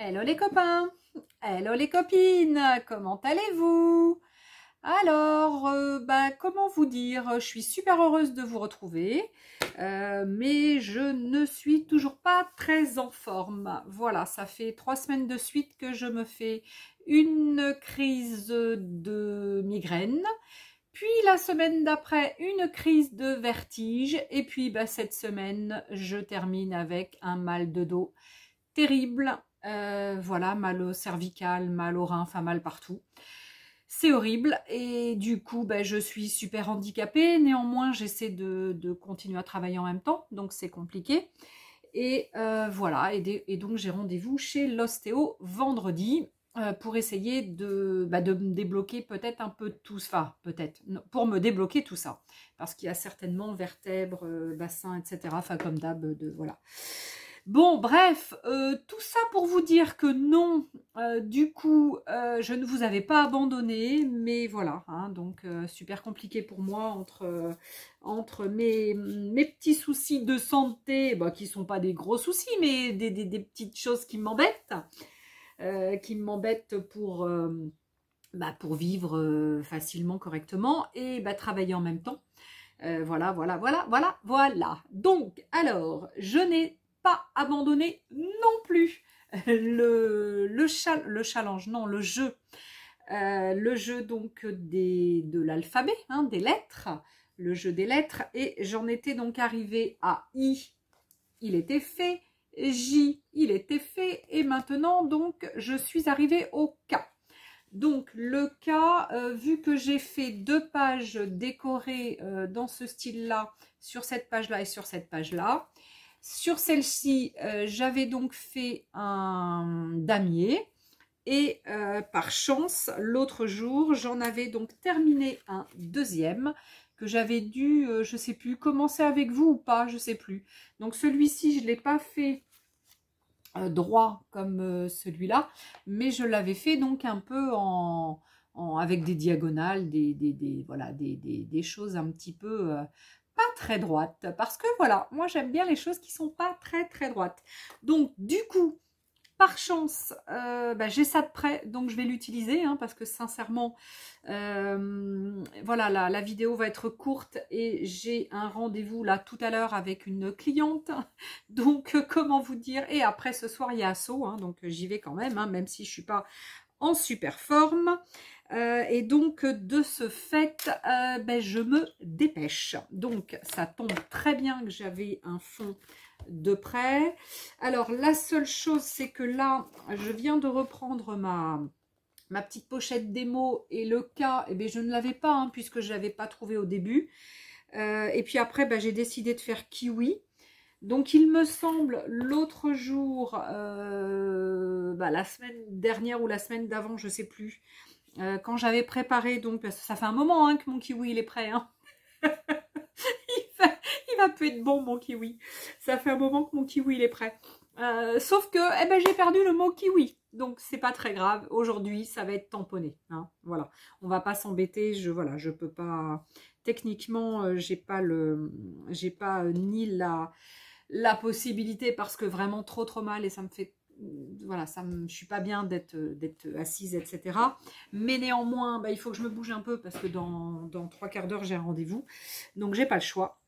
Hello les copains, hello les copines, comment allez-vous? Alors, comment vous dire, je suis super heureuse de vous retrouver, mais je ne suis toujours pas très en forme. Voilà, ça fait 3 semaines de suite que je me fais une crise de migraine, puis la semaine d'après, une crise de vertige, et puis cette semaine, je termine avec un mal de dos terrible. Voilà, mal au cervical, mal au rein, enfin mal partout. C'est horrible et du coup, je suis super handicapée. Néanmoins, j'essaie de continuer à travailler en même temps, donc c'est compliqué. Et voilà, et donc j'ai rendez-vous chez l'ostéo vendredi pour essayer de me débloquer peut-être un peu tout ça, enfin peut-être, pour me débloquer tout ça, parce qu'il y a certainement vertèbres, bassins, etc. Enfin comme d'hab, voilà. Bon, bref, tout ça pour vous dire que non, du coup, je ne vous avais pas abandonné, mais voilà, hein, donc super compliqué pour moi entre mes petits soucis de santé, qui sont pas des gros soucis, mais des petites choses qui m'embêtent pour vivre facilement, correctement, et travailler en même temps. Voilà. Donc, alors, je n'ai pas abandonné non plus le challenge, non, le jeu. Le jeu donc de l'alphabet, hein, des lettres, le jeu des lettres, et j'en étais donc arrivée à I, il était fait, J, il était fait, et maintenant donc je suis arrivée au K. Donc le cas, vu que j'ai fait 2 pages décorées dans ce style-là, sur cette page-là et sur cette page-là, sur celle-ci, j'avais donc fait un damier. Et par chance, l'autre jour, j'en avais donc terminé un deuxième que j'avais dû, je ne sais plus, commencer avec vous ou pas, je ne sais plus. Donc celui-ci, je ne l'ai pas fait droit comme celui-là, mais je l'avais fait donc un peu avec des diagonales, des choses un petit peu pas très droites, parce que voilà, moi j'aime bien les choses qui sont pas très droites. Donc du coup, par chance, j'ai ça de près, donc je vais l'utiliser, hein, parce que sincèrement, voilà, la vidéo va être courte et j'ai un rendez-vous là tout à l'heure avec une cliente. Donc, comment vous dire? Et après, ce soir, il y a Asso, hein, donc j'y vais quand même, hein, même si je ne suis pas en super forme. Et donc, de ce fait, je me dépêche. Donc, ça tombe très bien que j'avais un fond de près. Alors, la seule chose, c'est que là, je viens de reprendre ma petite pochette démo et le cas, je ne l'avais pas, hein, puisque je ne l'avais pas trouvé au début. Et puis après, j'ai décidé de faire kiwi. Donc, il me semble, l'autre jour, la semaine dernière ou la semaine d'avant, je ne sais plus, quand j'avais préparé, donc, parce que ça fait un moment hein, que mon kiwi, il est prêt, hein. il va plus être bon, mon kiwi. Ça fait un moment que mon kiwi, il est prêt. Sauf que j'ai perdu le mot kiwi. Donc, c'est pas très grave. Aujourd'hui, ça va être tamponné. Hein. Voilà. On va pas s'embêter. Je peux pas... Techniquement, j'ai pas ni la possibilité parce que vraiment trop mal et ça me fait... Voilà, je suis pas bien d'être assise, etc. Mais néanmoins, il faut que je me bouge un peu parce que dans 3 quarts d'heure, j'ai un rendez-vous. Donc, j'ai pas le choix.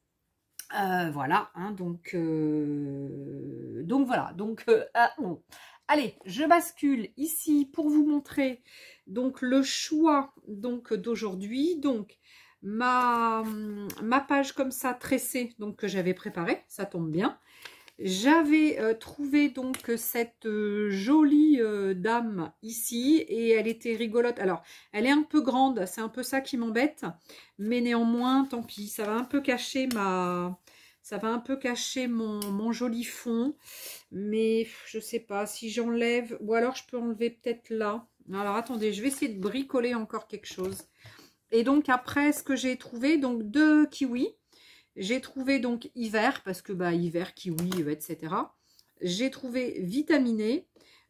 Voilà, hein, donc voilà, bon. Allez, je bascule ici pour vous montrer donc le choix donc d'aujourd'hui. Donc ma page comme ça tressée, donc que j'avais préparée, ça tombe bien. J'avais trouvé donc cette jolie dame ici et elle était rigolote. Alors, elle est un peu grande, c'est un peu ça qui m'embête, mais néanmoins, tant pis, ça va un peu cacher mon joli fond, mais je sais pas si j'enlève, ou alors je peux enlever peut-être là. Alors, attendez, je vais essayer de bricoler encore quelque chose. Et donc, après, ce que j'ai trouvé, donc 2 kiwis. J'ai trouvé donc hiver, parce que hiver, kiwi, etc. J'ai trouvé vitaminé.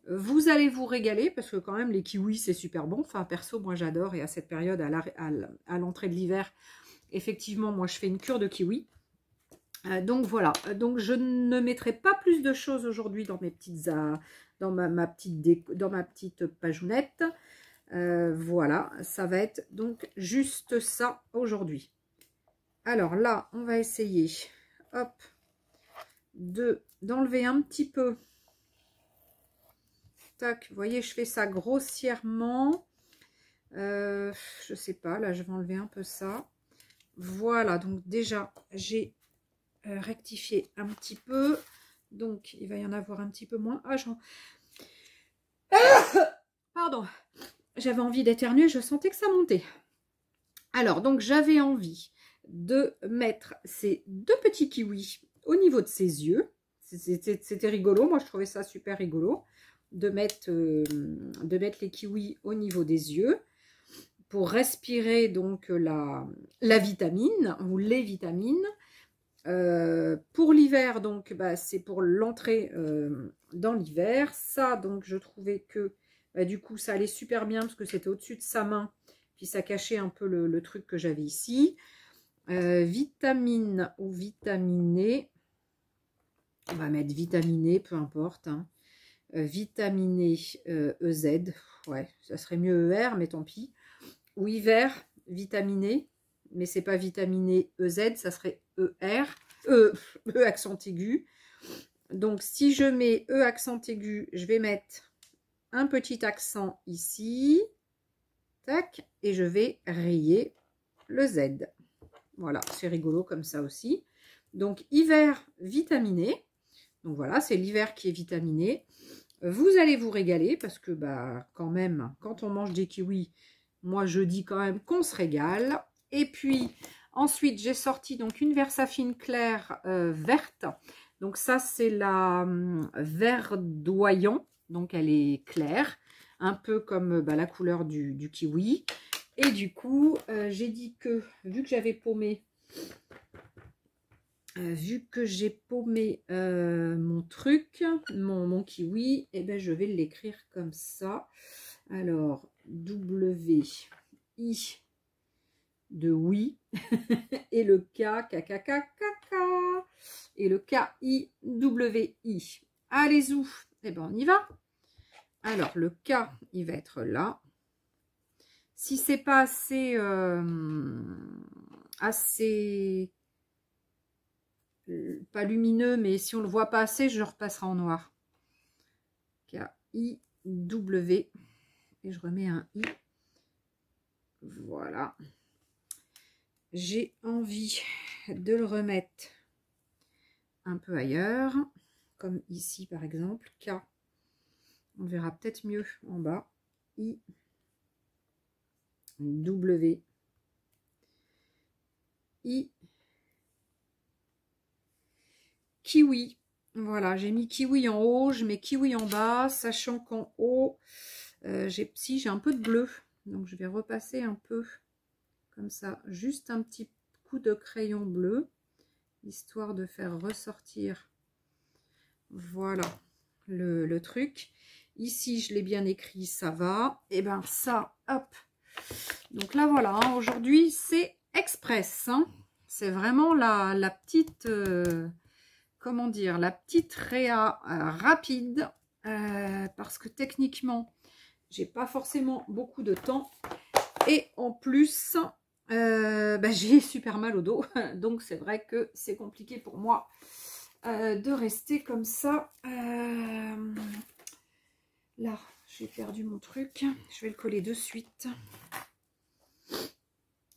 Vous allez vous régaler, parce que quand même, les kiwis, c'est super bon. Enfin, perso, moi, j'adore. Et à cette période, à l'entrée de l'hiver, effectivement, moi, je fais une cure de kiwi. Donc voilà, donc je ne mettrai pas plus de choses aujourd'hui dans mes petites dans ma petite pageonnette. Voilà, ça va être donc juste ça aujourd'hui. Alors là, on va essayer, hop, d'enlever un petit peu. Tac, vous voyez, je fais ça grossièrement. Je sais pas, là je vais enlever un peu ça. Voilà, donc déjà j'ai rectifié un petit peu. Donc il va y en avoir un petit peu moins. Ah, pardon, j'avais envie d'éternuer, je sentais que ça montait. Alors, donc j'avais envie de mettre ces deux petits kiwis au niveau de ses yeux. C'était rigolo, moi je trouvais ça super rigolo de mettre les kiwis au niveau des yeux pour respirer donc la vitamine ou les vitamines. Pour l'hiver, donc bah, c'est pour l'entrée dans l'hiver. Ça, donc je trouvais que bah, du coup ça allait super bien parce que c'était au-dessus de sa main, puis ça cachait un peu le truc que j'avais ici. Vitamine ou vitaminé, on va mettre vitaminé, peu importe, hein. Vitaminé EZ, ouais, ça serait mieux ER, mais tant pis. Ou hiver, vitaminé, mais c'est pas vitaminé EZ, ça serait ER, E accent aigu. Donc si je mets E accent aigu, je vais mettre un petit accent ici, tac, et je vais rayer le Z. Voilà, c'est rigolo comme ça aussi. Donc hiver vitaminé, donc voilà, c'est l'hiver qui est vitaminé. Vous allez vous régaler parce que bah quand même, quand on mange des kiwis, moi je dis quand même qu'on se régale. Et puis ensuite j'ai sorti donc une Versafine claire verte. Donc ça c'est la verdoyant, donc elle est claire, un peu comme bah, la couleur du kiwi. Et du coup j'ai dit que vu que j'avais paumé, mon truc, mon kiwi, et ben je vais l'écrire comme ça. Alors, W, I de oui, et le K, K, K, K, K, K, et le K, I, W, I. Allez, zouf, et ben on y va. Alors, le K, il va être là. Si c'est pas assez, pas lumineux, mais si on le voit pas assez, je repasserai en noir. K-I-W, et je remets un I. Voilà. J'ai envie de le remettre un peu ailleurs, comme ici par exemple. K, on verra peut-être mieux en bas. I, W, I, kiwi. Voilà, j'ai mis kiwi en haut, je mets kiwi en bas, sachant qu'en haut, j'ai un peu de bleu. Donc je vais repasser un peu comme ça, juste un petit coup de crayon bleu, histoire de faire ressortir, voilà, le truc. Ici, je l'ai bien écrit, ça va. Et ben ça, hop. Donc là, voilà, hein, aujourd'hui, c'est express. Hein. C'est vraiment la petite... comment dire, la petite réa rapide, parce que techniquement, j'ai pas forcément beaucoup de temps. Et en plus, bah, j'ai super mal au dos. Donc, c'est vrai que c'est compliqué pour moi de rester comme ça. Là, j'ai perdu mon truc. Je vais le coller de suite.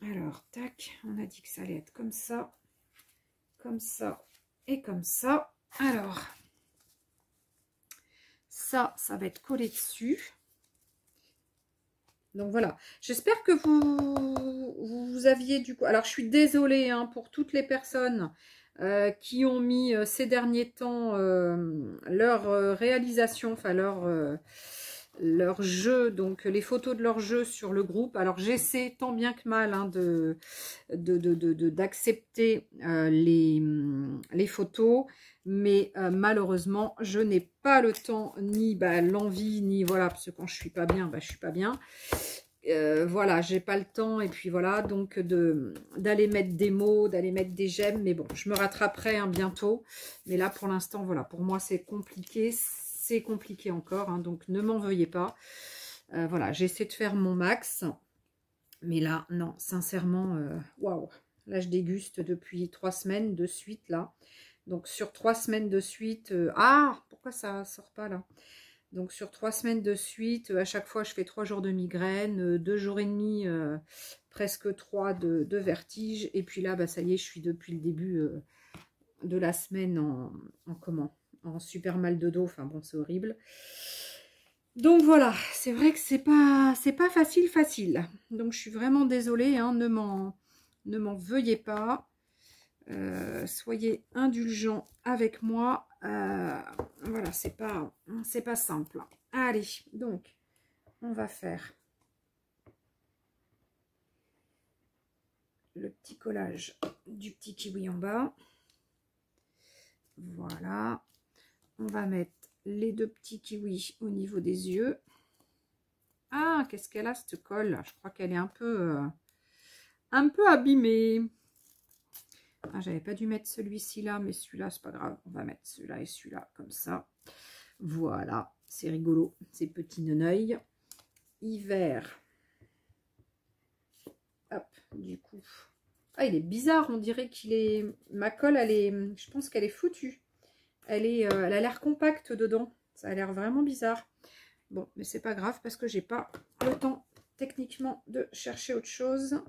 Alors, tac, on a dit que ça allait être comme ça et comme ça. Alors, ça va être collé dessus. Donc voilà, j'espère que vous aviez du coup... Alors je suis désolée hein, pour toutes les personnes qui ont mis ces derniers temps leur réalisation, enfin leur jeu, donc les photos de leur jeu sur le groupe. Alors j'essaie tant bien que mal hein, d'accepter les photos, mais malheureusement je n'ai pas le temps ni l'envie, ni voilà, parce que quand je suis pas bien, je suis pas bien. Voilà, j'ai pas le temps. Et puis voilà, donc d'aller mettre des mots, d'aller mettre des j'aime. Mais bon, je me rattraperai hein, bientôt. Mais là, pour l'instant, voilà, pour moi, c'est compliqué. C'est compliqué encore, hein, donc ne m'en veuillez pas. Voilà, j'essaie de faire mon max. Mais là, non, sincèrement, waouh. Là, je déguste depuis 3 semaines de suite, là. Donc, sur 3 semaines de suite... ah, pourquoi ça sort pas, là? Donc, sur 3 semaines de suite, à chaque fois, je fais 3 jours de migraine, 2 jours et demi, presque 3 de vertige. Et puis là, bah, ça y est, je suis depuis le début de la semaine en super mal de dos. Enfin, bon, c'est horrible. Donc voilà, c'est vrai que c'est pas facile. Donc je suis vraiment désolée, hein, ne m'en veuillez pas. Soyez indulgents avec moi. Voilà, c'est pas simple. Allez, donc on va faire le petit collage du petit kiwi en bas. Voilà, on va mettre les 2 petits kiwis au niveau des yeux. Ah, qu'est-ce qu'elle a cette colle? Je crois qu'elle est un peu abîmée. Ah, j'avais pas dû mettre celui-ci là, mais celui-là, c'est pas grave. On va mettre celui-là et celui-là comme ça. Voilà, c'est rigolo, ces petits neneuils. Hiver. Hop, du coup. Ah, il est bizarre, on dirait qu'il est... Ma colle, elle est... Je pense qu'elle est foutue. Elle a l'air compacte dedans. Ça a l'air vraiment bizarre. Bon, mais c'est pas grave parce que j'ai pas le temps techniquement de chercher autre chose.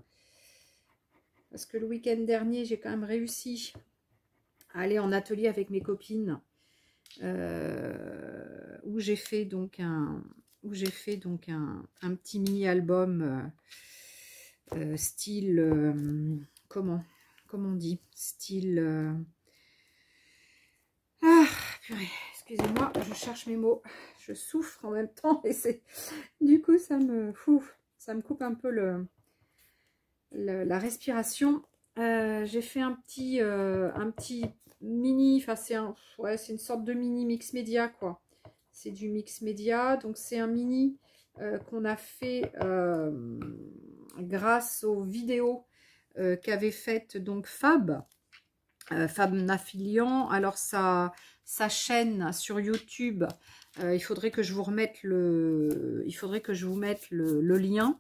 Parce que le week-end dernier, j'ai quand même réussi à aller en atelier avec mes copines où j'ai fait donc un petit mini-album style... comment on dit? Style... Ah, purée, excusez-moi, je cherche mes mots. Je souffre en même temps et c'est... Du coup, ça me coupe un peu la respiration. J'ai fait un petit mini, enfin c'est une sorte de mini mix média quoi. C'est du mix média, donc c'est un mini qu'on a fait grâce aux vidéos qu'avait faites donc Fab Nafilian. Alors sa chaîne sur YouTube, il faudrait que je vous remette le lien.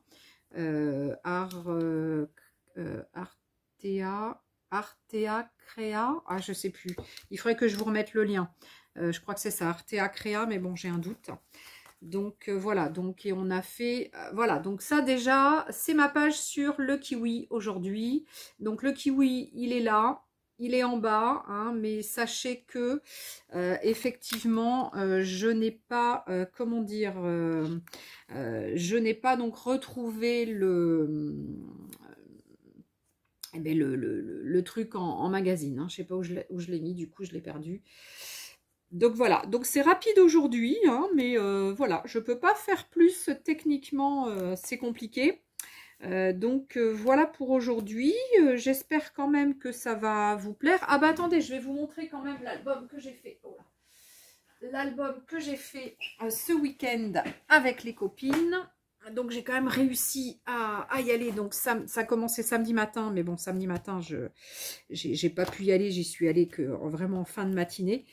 Artea Crea, ah je sais plus, il faudrait que je vous remette le lien, je crois que c'est ça, Artea Crea, mais bon j'ai un doute. Donc voilà, donc et on a fait, voilà, donc ça déjà c'est ma page sur le kiwi aujourd'hui. Donc le kiwi il est là, il est en bas, hein, mais sachez que effectivement je n'ai pas, comment dire, je n'ai pas donc retrouvé le truc en magazine, hein. Je ne sais pas où je l'ai mis, du coup je l'ai perdu. Donc voilà, donc c'est rapide aujourd'hui, hein, mais voilà, je ne peux pas faire plus techniquement, c'est compliqué. Donc voilà pour aujourd'hui, j'espère quand même que ça va vous plaire. Ah bah attendez, je vais vous montrer quand même l'album que j'ai fait. Oh là. L'album que j'ai fait ce week-end avec les copines. Donc j'ai quand même réussi à y aller. Donc ça a commencé samedi matin, mais bon, samedi matin, j'ai pas pu y aller. J'y suis allée que vraiment en fin de matinée.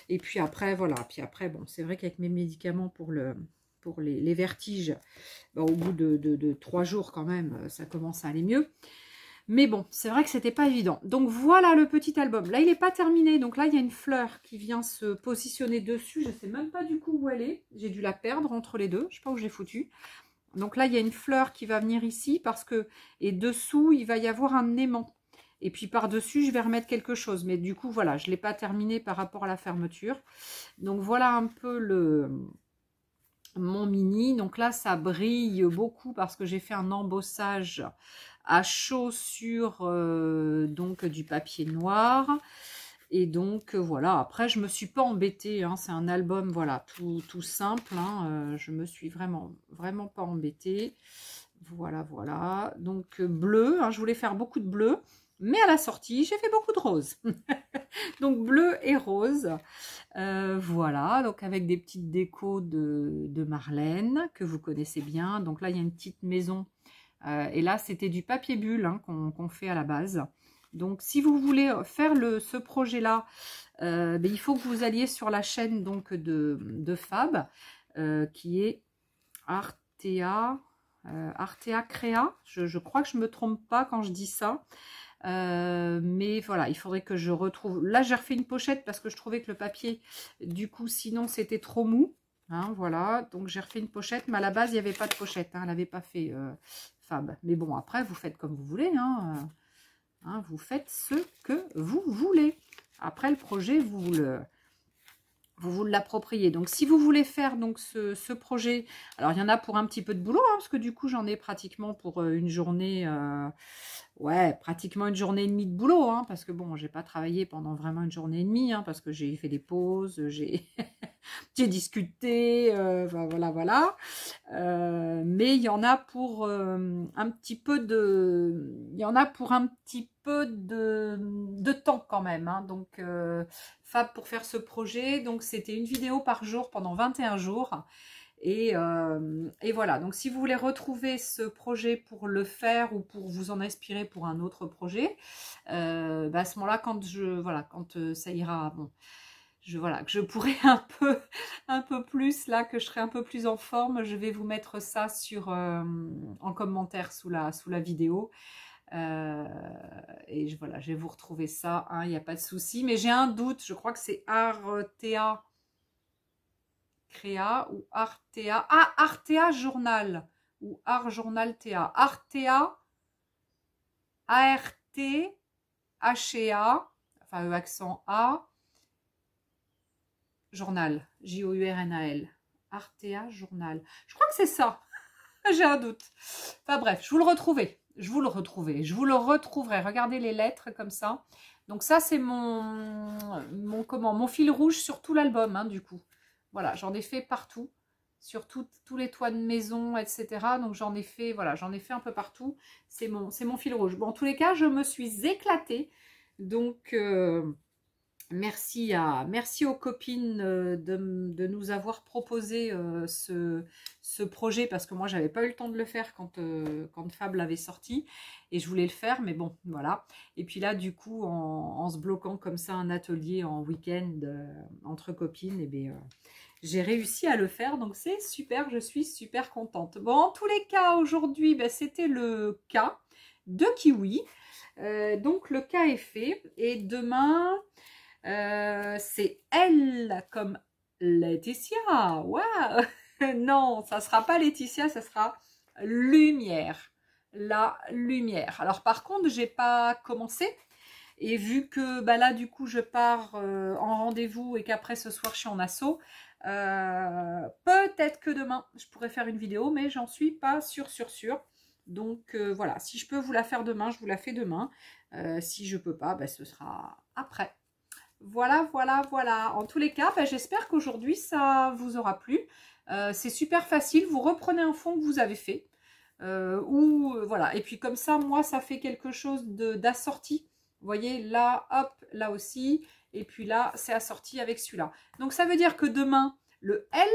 Et puis après, voilà. Puis après, bon, c'est vrai qu'avec mes médicaments pour les vertiges, bah, au bout de 3 jours quand même, ça commence à aller mieux. Mais bon, c'est vrai que c'était pas évident. Donc voilà le petit album. Là, il n'est pas terminé. Donc là, il y a une fleur qui vient se positionner dessus. Je ne sais même pas du coup où elle est. J'ai dû la perdre entre les deux. Je ne sais pas où je l'ai foutue. Donc là, il y a une fleur qui va venir ici parce que... Et dessous, il va y avoir un aimant. Et puis par-dessus, je vais remettre quelque chose. Mais du coup, voilà, je ne l'ai pas terminé par rapport à la fermeture. Donc voilà un peu mon mini. Donc là, ça brille beaucoup parce que j'ai fait un embossage à chaud sur donc du papier noir. Et donc voilà, après je me suis pas embêtée, hein, c'est un album voilà tout simple, hein, je me suis vraiment pas embêtée. Voilà, donc bleu, hein, je voulais faire beaucoup de bleu, Mais à la sortie, j'ai fait beaucoup de rose. Donc bleu et rose. Voilà, donc avec des petites décos de Marlène, que vous connaissez bien. Donc là, il y a une petite maison. Et là, c'était du papier bulle hein, qu'on fait à la base. Donc, si vous voulez faire ce projet-là, ben, il faut que vous alliez sur la chaîne donc, de Fab, qui est Artea Créa. Je crois que je ne me trompe pas quand je dis ça. Mais voilà, il faudrait que je retrouve. Là, j'ai refait une pochette parce que je trouvais que le papier, du coup, sinon, c'était trop mou. Hein, voilà, donc j'ai refait une pochette, mais à la base, il n'y avait pas de pochette. Hein, elle n'avait pas fait Fab. Mais bon, après, vous faites comme vous voulez. Hein, vous faites ce que vous voulez. Après, le projet, vous l'appropriez. Donc, si vous voulez faire donc ce projet, alors il y en a pour un petit peu de boulot, hein, parce que du coup, j'en ai pratiquement pour une journée, ouais, pratiquement une journée et demie de boulot, hein, parce que bon, j'ai pas travaillé pendant vraiment une journée et demie, hein, parce que j'ai fait des pauses, j'ai j'ai discuté, enfin, voilà. Mais il y en a pour un petit peu de temps quand même. Hein. Donc, Fab pour faire ce projet. Donc, c'était une vidéo par jour pendant 21 jours. Et voilà, donc si vous voulez retrouver ce projet pour le faire ou pour vous en inspirer pour un autre projet, bah à ce moment-là, quand ça ira, bon, que je pourrai un peu plus, là, que je serai un peu plus en forme, je vais vous mettre ça en commentaire sous la vidéo. Et voilà, je vais vous retrouver ça, il n'y a pas de souci. Mais j'ai un doute, je crois que c'est Artea Créa ou Artea. Ah, Artea Journal ou Art Journal TA. Artea, A-R-T-H-E-A, enfin accent A, Journal, J-O-U-R-N-A-L. Artea Journal. Je crois que c'est ça. J'ai un doute. Enfin bref, je vous le retrouverai. Je vous le retrouverai. Regardez les lettres comme ça. Donc ça, c'est mon fil rouge sur tout l'album, hein, du coup. Voilà, j'en ai fait partout, sur tous les toits de maison, etc. Donc j'en ai fait, voilà, j'en ai fait un peu partout. C'est mon fil rouge. Bon, en tous les cas, je me suis éclatée. Donc, merci aux copines de nous avoir proposé ce projet, parce que moi, j'avais pas eu le temps de le faire quand Fab l'avait sorti. Et je voulais le faire, mais bon, voilà. Et puis là, du coup, en se bloquant comme ça un atelier en week-end entre copines, et bien... j'ai réussi à le faire, donc c'est super, je suis super contente. Bon, en tous les cas, aujourd'hui, ben, c'était le cas de kiwi. Donc, le cas est fait. Et demain, c'est elle comme Laetitia. Waouh! Non, ça ne sera pas Laetitia, ça sera Lumière. La lumière. Alors, par contre, j'ai pas commencé. Et vu que bah là, du coup, je pars en rendez-vous et qu'après ce soir, je suis en asso, peut-être que demain, je pourrais faire une vidéo, mais j'en suis pas sûre. Donc voilà, si je peux vous la faire demain, je vous la fais demain. Si je peux pas, bah, ce sera après. Voilà. En tous les cas, bah, j'espère qu'aujourd'hui, ça vous aura plu. C'est super facile. Vous reprenez un fond que vous avez fait. Voilà. Et puis comme ça, moi, ça fait quelque chose d'assorti. Vous voyez, là, hop, là aussi. Et puis là, c'est assorti avec celui-là. Donc, ça veut dire que demain, le L,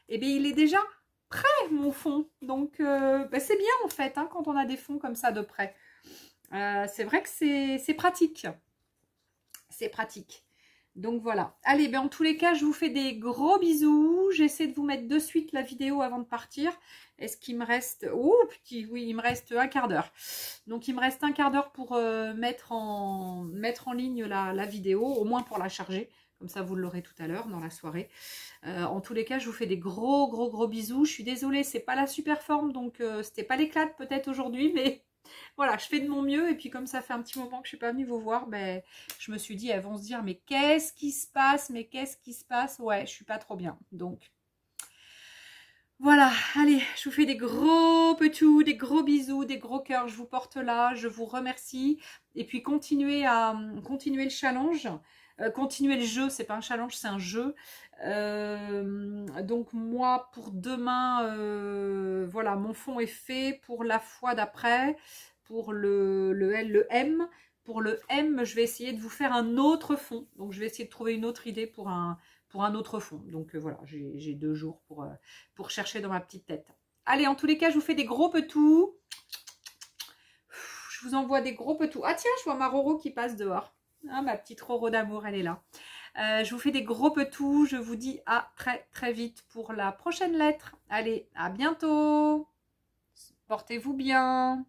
eh bien, il est déjà prêt, mon fond. Donc, bah, c'est bien, en fait, hein, quand on a des fonds comme ça de près. C'est vrai que c'est pratique. C'est pratique. Donc, voilà. Allez, ben, en tous les cas, je vous fais des gros bisous. J'essaie de vous mettre de suite la vidéo avant de partir. Est-ce qu'il me reste... Oh, petit, oui, il me reste un quart d'heure. Donc, il me reste un quart d'heure pour mettre en ligne la vidéo, au moins pour la charger. Comme ça, vous l'aurez tout à l'heure dans la soirée. En tous les cas, je vous fais des gros bisous. Je suis désolée, c'est pas la super forme, donc c'était pas l'éclate peut-être aujourd'hui, mais... Voilà, je fais de mon mieux. Et puis comme ça fait un petit moment que je suis pas venue vous voir, ben, je me suis dit, elles vont se dire, mais qu'est-ce qui se passe? Ouais, je suis pas trop bien. Donc, voilà. Allez, je vous fais des gros petous, des gros bisous, des gros cœurs. Je vous porte là, je vous remercie. Et puis, continuez le challenge. Continuez le jeu, c'est pas un challenge, c'est un jeu. Donc moi pour demain, voilà, mon fond est fait pour la fois d'après, pour le L, le M, pour le M, je vais essayer de vous faire un autre fond. Donc, je vais essayer de trouver une autre idée pour un autre fond. Donc, voilà, j'ai 2 jours pour chercher dans ma petite tête. Allez, en tous les cas, je vous fais des gros petous. Je vous envoie des gros petous. Ah tiens, je vois ma Roro qui passe dehors. Ah, ma petite Roro d'amour, elle est là. Je vous fais des gros petous. Je vous dis à très très vite pour la prochaine lettre. Allez, à bientôt. Portez-vous bien.